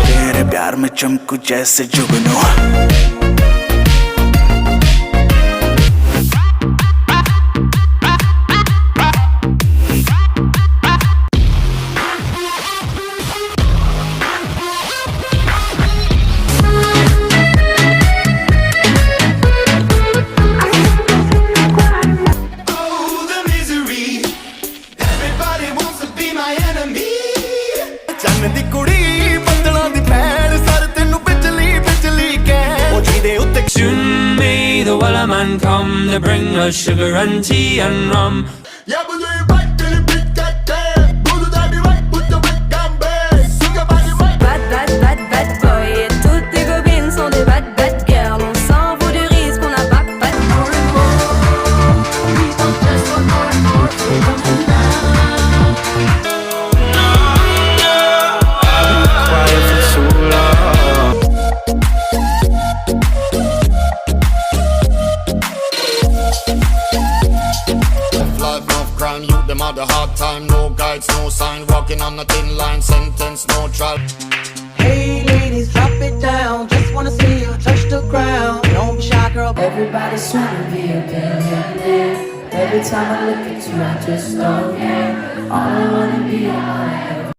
तेरे प्यार में चमकू जैसे जुगनू Soon may the weller man come to bring us sugar and tea and rum. Yeah, but you're back to the big cat can. Go to the right, put the big damn bass. Sing about the right. Bad, bad, bad, bad boy. Et toutes tes copines sont des bad, bad girls. On s'en vaut du risque, on n'a pas de more and more. We don't just want more and more. We want to now. I've been quiet for too long. Life of crime, youth them had a hard time. No guides, no sign, walking on a thin line. Sentence, no trial. Hey ladies, drop it down. Just wanna see you touch the ground. Don't be shy, girl. Everybody's trying to be a billionaire. Every time I look at you, I just don't care. All I wanna be, I wanna have